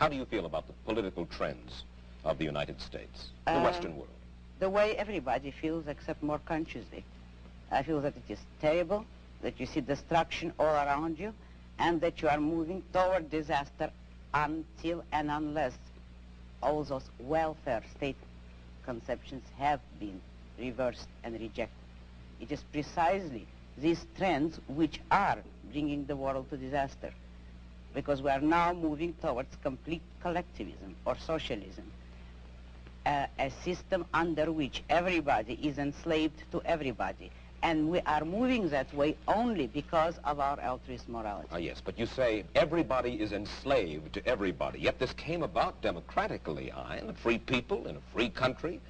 How do you feel about the political trends of the United States, the Western world? The way everybody feels, except more consciously. I feel that it is terrible, that you see destruction all around you, and that you are moving toward disaster until and unless all those welfare state conceptions have been reversed and rejected. It is precisely these trends which are bringing the world to disaster, because we are now moving towards complete collectivism or socialism, a system under which everybody is enslaved to everybody. And we are moving that way only because of our altruist morality. Yes, but you say everybody is enslaved to everybody, yet this came about democratically, and free people in a free country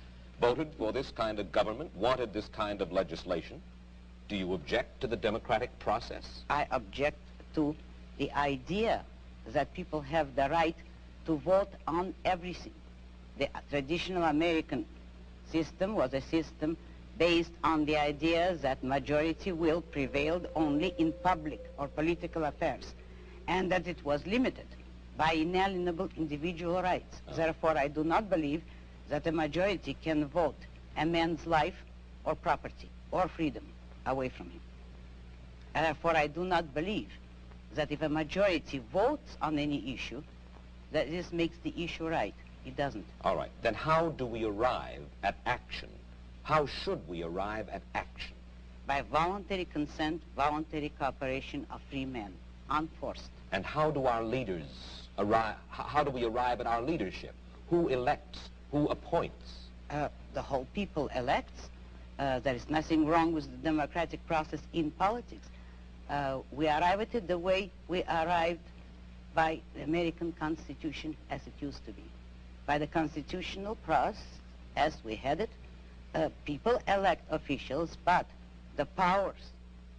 voted for this kind of government, wanted this kind of legislation. Do you object to the democratic process? I object to the idea that people have the right to vote on everything. The traditional American system was a system based on the idea that majority will prevailed only in public or political affairs, and that it was limited by inalienable individual rights. Therefore, I do not believe that a majority can vote a man's life or property or freedom away from him. Therefore, I do not believe that if a majority votes on any issue, that this makes the issue right. It doesn't. All right. Then how do we arrive at action? How should we arrive at action? By voluntary consent, voluntary cooperation of free men, unforced. And how do our leaders arrive, how do we arrive at our leadership? Who elects? Who appoints? The whole people elects. There is nothing wrong with the democratic process in politics. We arrive at it the way we arrived by the American Constitution as it used to be. By the constitutional process as we had it, people elect officials, but the powers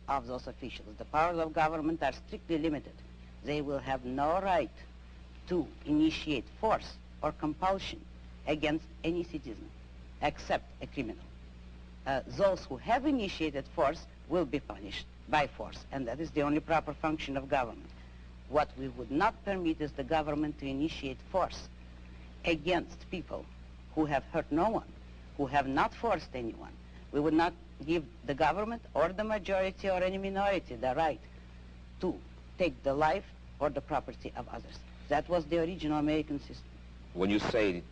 of those officials, the powers of government are strictly limited. They will have no right to initiate force or compulsion against any citizen except a criminal. Those who have initiated force will be punished by force, and that is the only proper function of government. What we would not permit is the government to initiate force against people who have hurt no one, who have not forced anyone. We would not give the government or the majority or any minority the right to take the life or the property of others. That was the original American system. When you say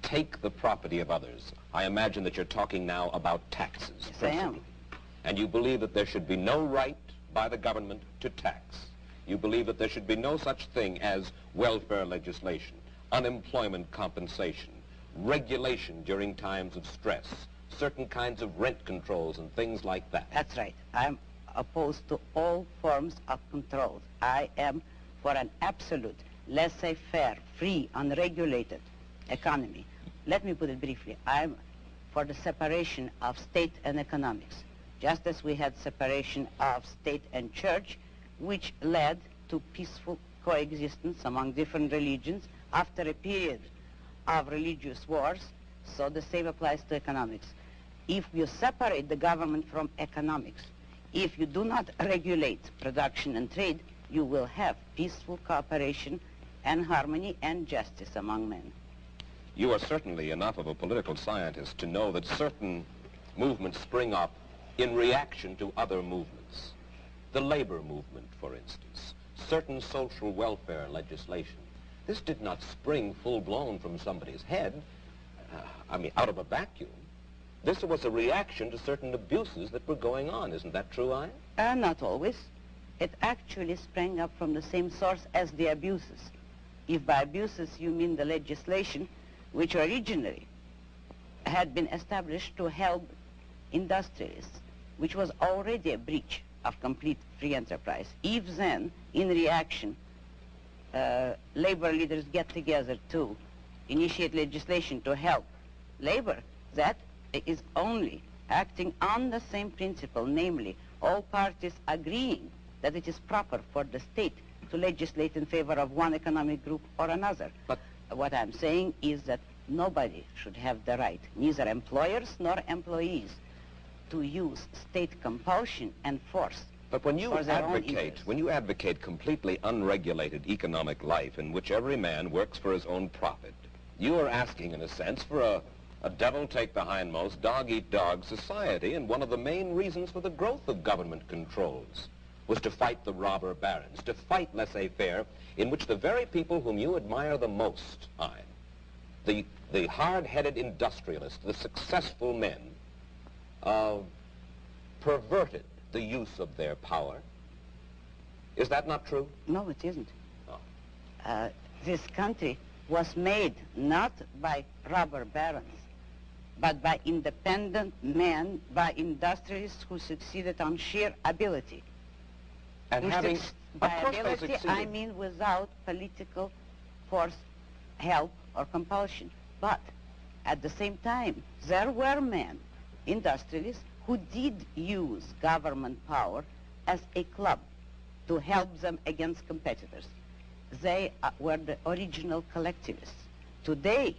take the property of others, I imagine that you're talking now about taxes. Yes, I am. And you believe that there should be no right by the government to tax. You believe that there should be no such thing as welfare legislation, unemployment compensation, regulation during times of stress, certain kinds of rent controls and things like that. That's right. I'm opposed to all forms of controls. I am for an absolute, laissez-faire, free, unregulated economy. Let me put it briefly. I'm for the separation of state and economics, just as we had separation of state and church, which led to peaceful coexistence among different religions after a period of religious wars. So the same applies to economics. If you separate the government from economics, if you do not regulate production and trade, you will have peaceful cooperation and harmony and justice among men. You are certainly enough of a political scientist to know that certain movements spring up in reaction to other movements. The labor movement, for instance, certain social welfare legislation. This did not spring full-blown from somebody's head, out of a vacuum. This was a reaction to certain abuses that were going on. Isn't that true, Ian? Not always. It actually sprang up from the same source as the abuses. If by abuses you mean the legislation, which originally had been established to help industrialists, which was already a breach of complete free enterprise. If then, in reaction, labor leaders get together to initiate legislation to help labor, that is only acting on the same principle, namely all parties agreeing that it is proper for the state to legislate in favor of one economic group or another. But what I'm saying is that nobody should have the right, neither employers nor employees, to use state compulsion and force But when you for their own interests. advocate completely unregulated economic life in which every man works for his own profit, you are asking, in a sense, for a devil take the hindmost, dog-eat-dog society, and one of the main reasons for the growth of government controls was to fight the robber barons, to fight laissez-faire, in which the very people whom you admire the most, the hard-headed industrialists, the successful men, perverted the use of their power. Is that not true? No, it isn't. Oh. This country was made not by robber barons, but by independent men, by industrialists who succeeded on sheer ability. And having, by of course they ability, succeeded. I mean without political force, help, or compulsion. But at the same time, there were men, industrialists, who did use government power as a club to help them against competitors. They were the original collectivists. Today,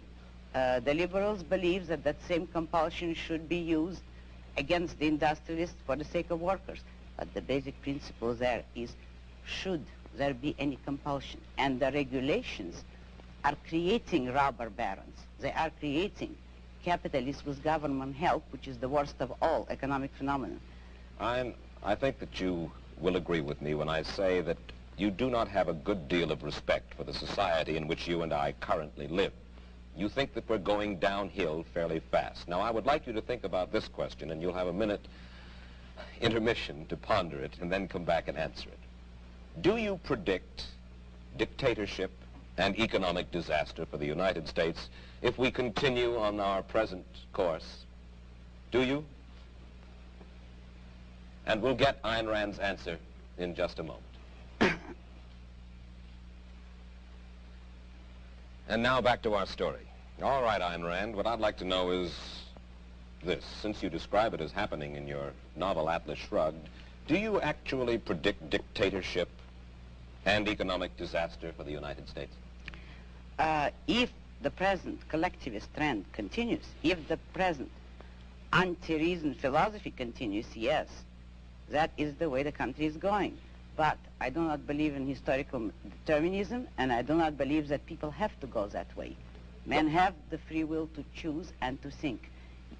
the liberals believe that that same compulsion should be used against the industrialists for the sake of workers. But the basic principle there is, should there be any compulsion? And the regulations are creating robber barons. They are creating capitalists with government help, which is the worst of all economic phenomena. I think that you will agree with me when I say that you do not have a good deal of respect for the society in which you and I currently live. You think that we're going downhill fairly fast. Now, I would like you to think about this question, and you'll have a minute intermission to ponder it and then come back and answer it. Do you predict dictatorship and economic disaster for the United States if we continue on our present course? Do you? And we'll get Ayn Rand's answer in just a moment. And now back to our story. All right, Ayn Rand, what I'd like to know is this. Since you describe it as happening in your novel Atlas Shrugged, do you actually predict dictatorship and economic disaster for the United States? If the present collectivist trend continues, if the present anti-reason philosophy continues, yes, that is the way the country is going. But I do not believe in historical determinism, and I do not believe that people have to go that way. Men have the free will to choose and to think.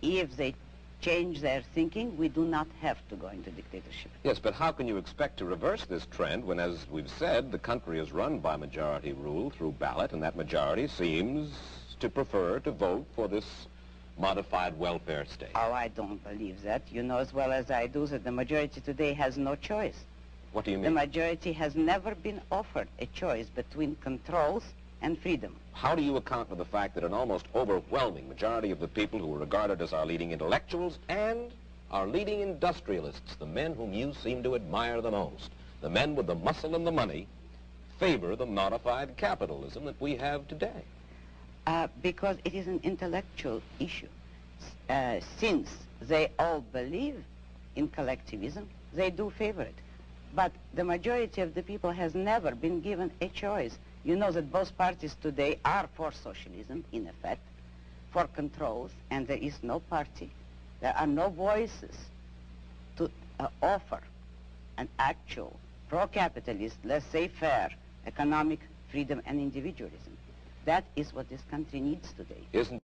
If they change their thinking, we do not have to go into dictatorship. Yes, but how can you expect to reverse this trend when, as we've said, the country is run by majority rule through ballot, and that majority seems to prefer to vote for this modified welfare state? Oh, I don't believe that. You know as well as I do that the majority today has no choice. What do you mean? The majority has never been offered a choice between controls and freedom. How do you account for the fact that an almost overwhelming majority of the people who are regarded as our leading intellectuals and our leading industrialists, the men whom you seem to admire the most, the men with the muscle and the money, favor the modified capitalism that we have today? Because it is an intellectual issue. Since they all believe in collectivism, they do favor it. But the majority of the people has never been given a choice. You know that both parties today are for socialism, in effect, for controls, and there is no party. There are no voices to offer an actual pro-capitalist, laissez-faire economic freedom and individualism. That is what this country needs today. Isn't